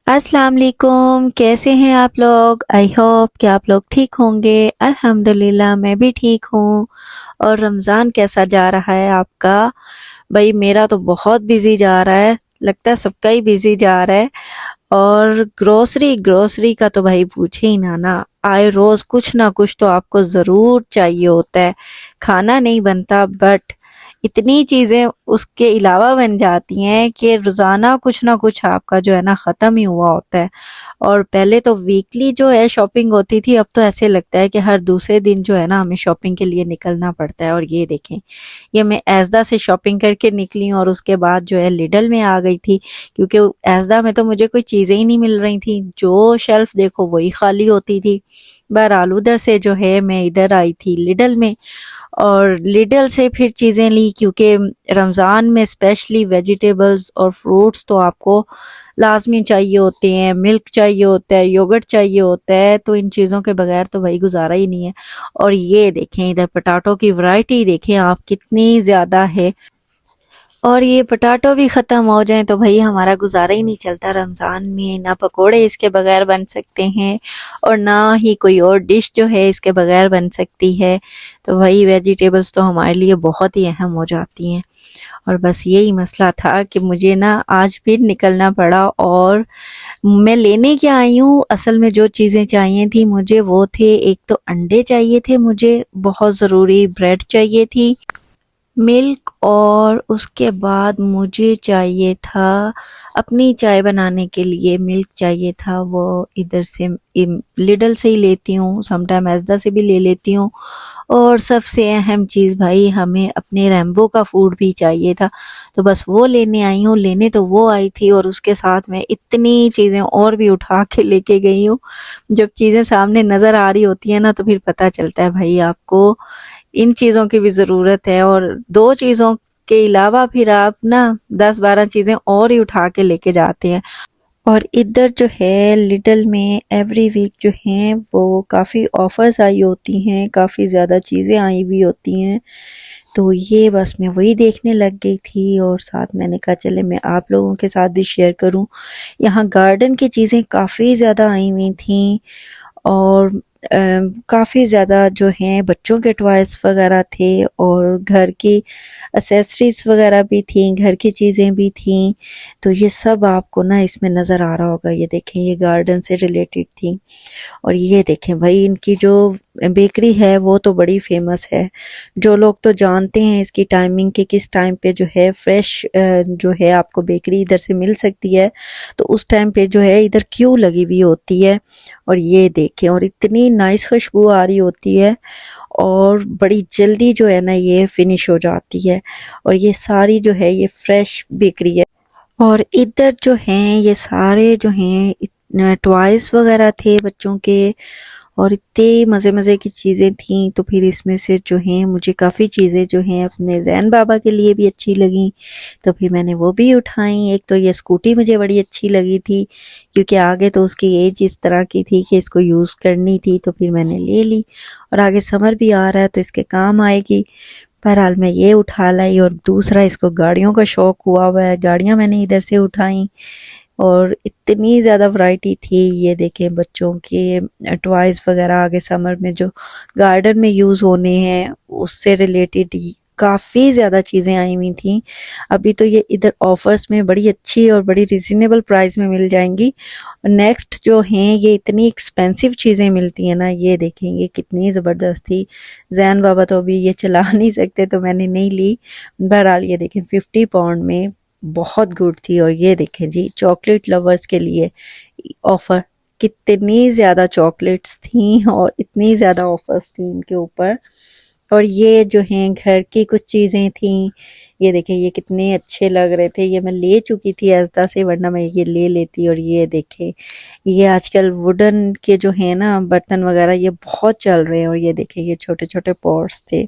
अस्सलाम वालेकुम। कैसे हैं आप लोग? आई होप कि आप लोग ठीक होंगे। अल्हम्दुलिल्लाह मैं भी ठीक हूँ। और रमज़ान कैसा जा रहा है आपका? भाई मेरा तो बहुत बिजी जा रहा है, लगता है सबका ही बिजी जा रहा है। और ग्रोसरी ग्रोसरी का तो भाई पूछे ही ना आए रोज कुछ ना कुछ तो आपको जरूर चाहिए होता है। खाना नहीं बनता बट इतनी चीजें उसके अलावा बन जाती हैं कि रोजाना कुछ ना कुछ आपका जो है ना खत्म ही हुआ होता है। और पहले तो वीकली जो है शॉपिंग होती थी, अब तो ऐसे लगता है कि हर दूसरे दिन जो है ना हमें शॉपिंग के लिए निकलना पड़ता है। और ये देखें, ये मैं एजदा से शॉपिंग करके निकली और उसके बाद जो है लिडल में आ गई थी, क्योंकि एजदा में तो मुझे कोई चीजें ही नहीं मिल रही थी, जो शेल्फ देखो वही खाली होती थी। बहरहाल उधर से जो है मैं इधर आई थी लिडल में, और लिडल से फिर चीज़ें ली, क्योंकि रमज़ान में स्पेशली वेजिटेबल्स और फ्रूट्स तो आपको लाजमी चाहिए होते हैं। मिल्क चाहिए होता है, योगर्ट चाहिए होता है, तो इन चीज़ों के बगैर तो भाई गुजारा ही नहीं है। और ये देखें, इधर पटाटो की वैरायटी देखें आप कितनी ज़्यादा है। और ये पोटैटो भी ख़त्म हो जाएँ तो भई हमारा गुज़ारा ही नहीं चलता रमज़ान में, ना पकोड़े इसके बगैर बन सकते हैं और ना ही कोई और डिश जो है इसके बगैर बन सकती है। तो भई वेजिटेबल्स तो हमारे लिए बहुत ही अहम हो जाती हैं। और बस यही मसला था कि मुझे ना आज फिर निकलना पड़ा, और मैं लेने क्या आई हूँ, असल में जो चीज़ें चाहिए थी मुझे वो थे, एक तो अंडे चाहिए थे मुझे बहुत ज़रूरी, ब्रेड चाहिए थी, मिल्क, और उसके बाद मुझे चाहिए था अपनी चाय बनाने के लिए मिल्क चाहिए था। वो इधर से लिडल से ही लेती हूँ, समटाइम एजदा से भी ले लेती हूँ। और सबसे अहम चीज़ भाई, हमें अपने रैम्बो का फूड भी चाहिए था, तो बस वो लेने आई हूँ। लेने तो वो आई थी और उसके साथ में इतनी चीज़ें और भी उठा के लेके गई हूँ। जब चीज़ें सामने नज़र आ रही होती है ना तो फिर पता चलता है भाई आपको इन चीज़ों की भी ज़रूरत है, और दो चीज़ों के अलावा फिर आप ना 10-12 चीज़ें और ही उठा के लेके जाते हैं। और इधर जो है लिटल में एवरी वीक जो हैं वो काफ़ी ऑफर्स आई होती हैं, काफ़ी ज़्यादा चीज़ें आई हुई होती हैं। तो ये बस मैं वही देखने लग गई थी, और साथ मैंने कहा चले मैं आप लोगों के साथ भी शेयर करूं। यहाँ गार्डन की चीज़ें काफ़ी ज़्यादा आई हुई थी, और काफ़ी ज़्यादा जो हैं बच्चों के टॉयज़ वगैरह थे, और घर की एक्सेसरीज़ वगैरह भी थी, घर की चीज़ें भी थीं। तो ये सब आपको ना इसमें नज़र आ रहा होगा। ये देखें, ये गार्डन से रिलेटेड थी। और ये देखें भाई, इनकी जो बेकरी है वो तो बड़ी फेमस है। जो लोग तो जानते हैं इसकी टाइमिंग के किस टाइम पे जो है फ्रेश जो है आपको बेकरी इधर से मिल सकती है, तो उस टाइम पे जो है इधर क्यू लगी हुई होती है। और ये देखें, और इतनी नाइस खुशबू आ रही होती है, और बड़ी जल्दी जो है ना ये फिनिश हो जाती है। और ये सारी जो है ये फ्रेश बेकरी है। और इधर जो हैं ये सारे जो हैं टॉयज वगैरह थे बच्चों के, और इतने मज़े मज़े की चीज़ें थीं। तो फिर इसमें से जो हैं मुझे काफ़ी चीज़ें जो हैं अपने जैन बाबा के लिए भी अच्छी लगी, तो फिर मैंने वो भी उठाई। एक तो ये स्कूटी मुझे बड़ी अच्छी लगी थी, क्योंकि आगे तो उसकी एज इस तरह की थी कि इसको यूज़ करनी थी, तो फिर मैंने ले ली। और आगे समर भी आ रहा है तो इसके काम आएगी। बहरहाल मैं ये उठा लाई। और दूसरा, इसको गाड़ियों का शौक हुआ है, गाड़ियां मैंने इधर से उठाई, और इतनी ज़्यादा वैरायटी थी। ये देखें बच्चों के टॉयज़ वगैरह, आगे समर में जो गार्डन में यूज़ होने हैं उससे रिलेटेड काफ़ी ज़्यादा चीज़ें आई हुई थी। अभी तो ये इधर ऑफर्स में बड़ी अच्छी और बड़ी रिजनेबल प्राइस में मिल जाएंगी। नेक्स्ट जो हैं ये इतनी एक्सपेंसिव चीज़ें मिलती हैं ना, ये देखेंगे कितनी ज़बरदस्त थी। जैन बाबा तो अभी ये चला नहीं सकते तो मैंने नहीं ली। बहरहाल ये देखें 50 पाउंड में बहुत गुड थी। और ये देखें जी, चॉकलेट लवर्स के लिए ऑफर, कितनी ज़्यादा चॉकलेट्स थी और इतनी ज़्यादा ऑफर्स थी इनके ऊपर। और ये जो हैं घर की कुछ चीज़ें थी, ये देखें ये कितने अच्छे लग रहे थे। ये मैं ले चुकी थी ऐसा से, वरना मैं ये ले लेती। और ये देखें, ये आजकल वुडन के जो है ना बर्तन वगैरह ये बहुत चल रहे हैं। और ये देखें ये छोटे छोटे पॉट्स थे,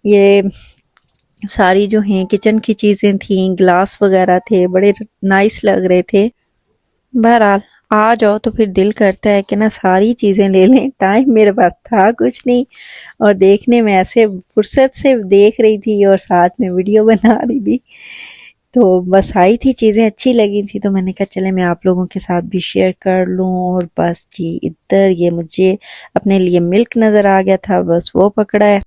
ये सारी जो हैं किचन की चीज़ें थी, ग्लास वगैरह थे, बड़े नाइस लग रहे थे। बहरहाल आ जाओ तो फिर दिल करता है कि ना सारी चीज़ें ले लें। टाइम मेरे पास था कुछ नहीं, और देखने में ऐसे फुर्सत से देख रही थी और साथ में वीडियो बना रही थी। तो बस आई थी, चीज़ें अच्छी लगी थी तो मैंने कहा चले मैं आप लोगों के साथ भी शेयर कर लूँ। और बस जी इधर ये मुझे अपने लिए मिल्क नज़र आ गया था, बस वो पकड़ा है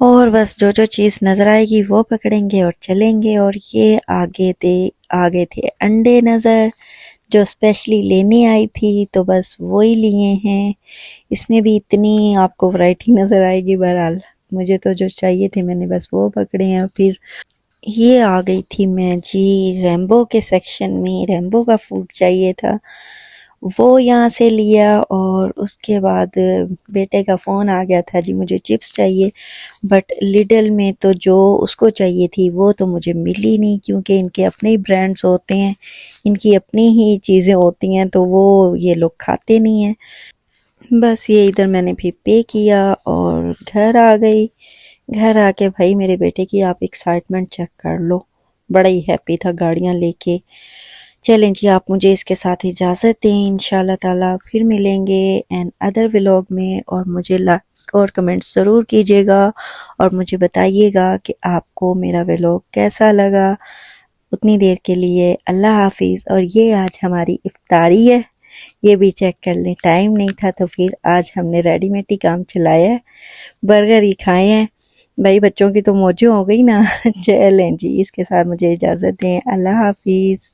और बस जो जो चीज़ नज़र आएगी वो पकड़ेंगे और चलेंगे। और ये आगे थे अंडे नज़र, जो स्पेशली लेने आई थी तो बस वो ही लिए हैं। इसमें भी इतनी आपको वैरायटी नज़र आएगी, बहरहाल मुझे तो जो चाहिए थे मैंने बस वो पकड़े हैं। और फिर ये आ गई थी मैं जी रेम्बो के सेक्शन में, रेम्बो का फूड चाहिए था वो यहाँ से लिया। और उसके बाद बेटे का फ़ोन आ गया था जी मुझे चिप्स चाहिए, बट लिडल में तो जो उसको चाहिए थी वो तो मुझे मिली नहीं, क्योंकि इनके अपने ही ब्रांड्स होते हैं, इनकी अपनी ही चीज़ें होती हैं तो वो ये लोग खाते नहीं हैं। बस ये इधर मैंने फिर पे किया और घर आ गई। घर आके भाई मेरे बेटे की आप एक्साइटमेंट चेक कर लो, बड़ा ही हैप्पी था गाड़ियाँ लेके। चलें जी आप मुझे इसके साथ इजाज़त दें, इंशाल्लाह ताला फिर मिलेंगे एंड अदर व्लॉग में। और मुझे लाइक और कमेंट ज़रूर कीजिएगा और मुझे बताइएगा कि आपको मेरा व्लॉग कैसा लगा। उतनी देर के लिए अल्लाह हाफिज़। और ये आज हमारी इफ्तारी है, ये भी चेक कर लें, टाइम नहीं था तो फिर आज हमने रेडीमेड ही काम चलाया है, बर्गर ही खाए हैं। भाई बच्चों की तो मौजें हो गई ना। चलें जी इसके साथ मुझे इजाज़त दें, अल्लाह हाफिज़।